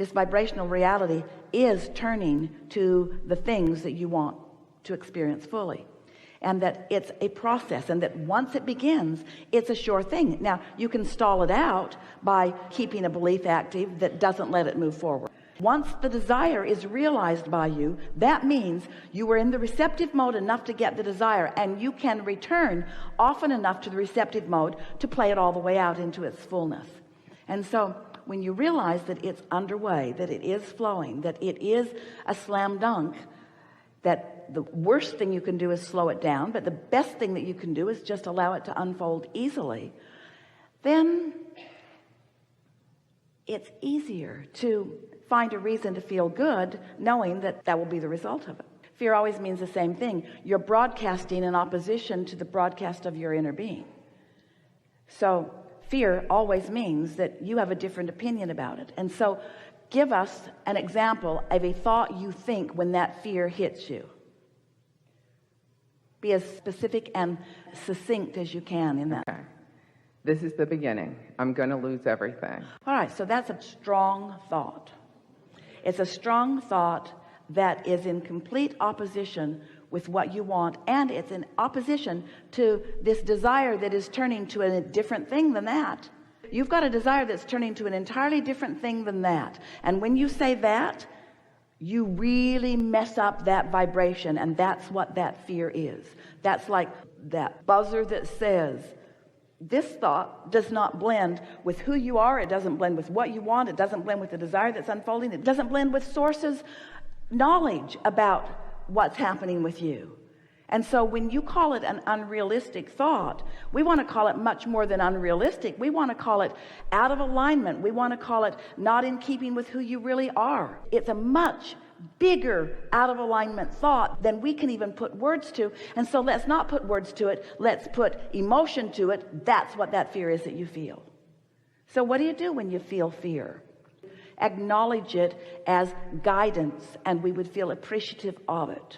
this vibrational reality is turning to the things that you want to experience fully, and that it's a process, and that once it begins, it's a sure thing. Now, you can stall it out by keeping a belief active that doesn't let it move forward. Once the desire is realized by you, that means you were in the receptive mode enough to get the desire, and you can return often enough to the receptive mode to play it all the way out into its fullness. And so when you realize that it's underway, that it is flowing, that it is a slam dunk, that the worst thing you can do is slow it down, but the best thing that you can do is just allow it to unfold easily, then it's easier to find a reason to feel good, knowing that that will be the result of it. Fear always means the same thing. You're broadcasting in opposition to the broadcast of your inner being. So fear always means that you have a different opinion about it. And so give us an example of a thought you think when that fear hits you. Be as specific and succinct as you can in that. Okay. This is the beginning. I'm going to lose everything. All right, so that's a strong thought. It's a strong thought that is in complete opposition with what you want, and it's in opposition to this desire that is turning to a different thing than that. You've got a desire that's turning to an entirely different thing than that, and when you say that, you really mess up that vibration, and that's what that fear is. That's like that buzzer that says, this thought does not blend with who you are. It doesn't blend with what you want. It doesn't blend with the desire that's unfolding. It doesn't blend with sources knowledge about what's happening with you. And so when you call it an unrealistic thought, we want to call it much more than unrealistic. We want to call it out of alignment. We want to call it not in keeping with who you really are. It's a much bigger out of alignment thought than we can even put words to. And so let's not put words to it. Let's put emotion to it. That's what that fear is that you feel. So what do you do when you feel fear? Acknowledge it as guidance, and we would feel appreciative of it.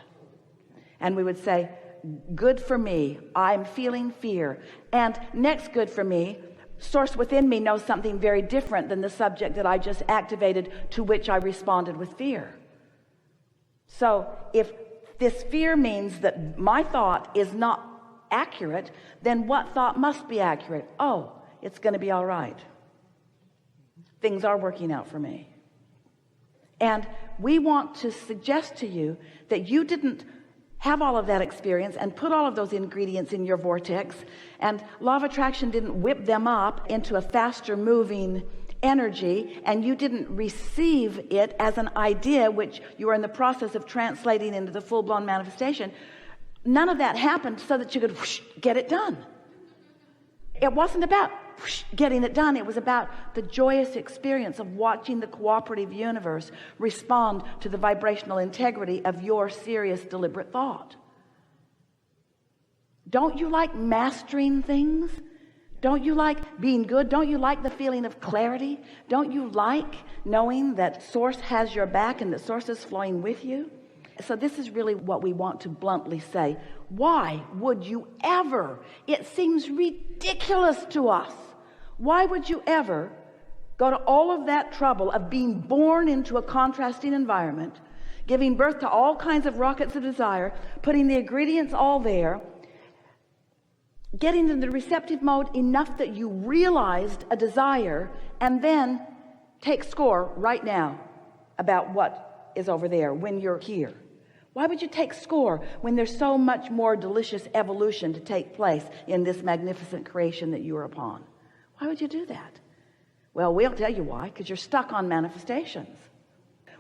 And we would say, good for me, I'm feeling fear. And next, good for me, source within me knows something very different than the subject that I just activated, to which I responded with fear. So if this fear means that my thought is not accurate, then what thought must be accurate? Oh, it's going to be all right. Things are working out for me. And we want to suggest to you that you didn't have all of that experience and put all of those ingredients in your vortex, and law of attraction didn't whip them up into a faster moving energy, and you didn't receive it as an idea which you are in the process of translating into the full-blown manifestation. None of that happened so that you could whoosh, get it done. It wasn't about whoosh, getting it done. It was about the joyous experience of watching the cooperative universe respond to the vibrational integrity of your serious, deliberate thought. Don't you like mastering things? Don't you like being good? Don't you like the feeling of clarity? Don't you like knowing that Source has your back and that Source is flowing with you? So this is really what we want to bluntly say. Why would you ever? It seems ridiculous to us. Why would you ever go to all of that trouble of being born into a contrasting environment, giving birth to all kinds of rockets of desire, putting the ingredients all there, getting into the receptive mode enough that you realized a desire, and then take score right now about what is over there when you're here? Why would you take score when there's so much more delicious evolution to take place in this magnificent creation that you are upon? Why would you do that? Well, we'll tell you why, because you're stuck on manifestations.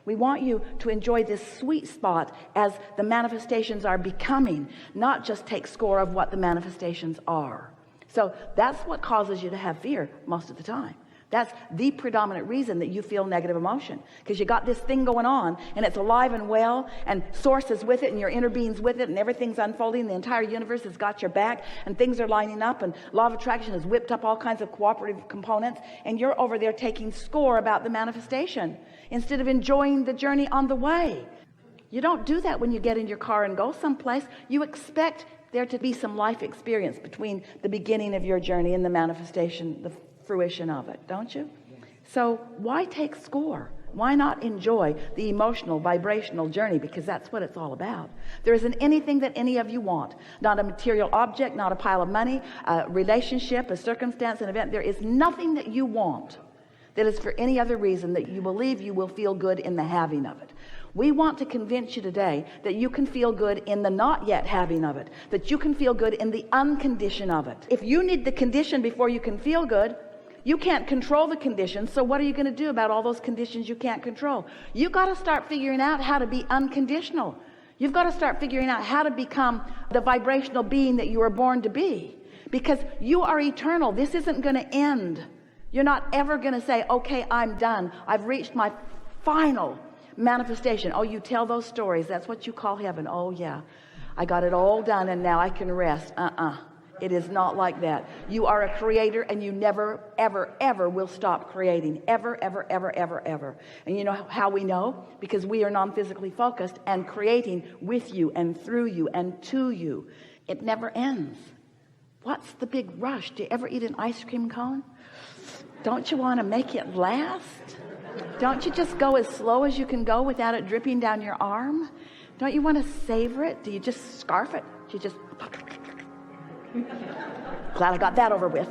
We want you to enjoy this sweet spot as the manifestations are becoming, not just take score of what the manifestations are. So that's what causes you to have fear most of the time. That's the predominant reason that you feel negative emotion, because you got this thing going on and it's alive and well, and Source is with it, and your inner being's with it, and everything's unfolding. The entire universe has got your back, and things are lining up, and law of attraction has whipped up all kinds of cooperative components, and you're over there taking score about the manifestation instead of enjoying the journey on the way. You don't do that when you get in your car and go someplace. You expect there to be some life experience between the beginning of your journey and the manifestation, the fruition of it, don't you? So why take score? Why not enjoy the emotional, vibrational journey? Because that's what it's all about. There isn't anything that any of you want. Not a material object, not a pile of money, a relationship, a circumstance, an event. There is nothing that you want that is for any other reason that you believe you will feel good in the having of it. We want to convince you today that you can feel good in the not yet having of it, that you can feel good in the uncondition of it. If you need the condition before you can feel good, you can't control the conditions. So what are you going to do about all those conditions you can't control? You got to start figuring out how to be unconditional. You've got to start figuring out how to become the vibrational being that you were born to be, because you are eternal. This isn't going to end. You're not ever going to say, okay, I'm done. I've reached my final manifestation. Oh, you tell those stories. That's what you call heaven. Oh yeah, I got it all done and now I can rest. It is not like that. You are a creator, and you never, ever, ever will stop creating. Ever, ever, ever, ever, ever. And you know how we know? Because we are non-physically focused and creating with you and through you and to you. It never ends. What's the big rush? Do you ever eat an ice cream cone? Don't you want to make it last? Don't you just go as slow as you can go without it dripping down your arm? Don't you want to savor it? Do you just scarf it? Do you just... Glad I got that over with.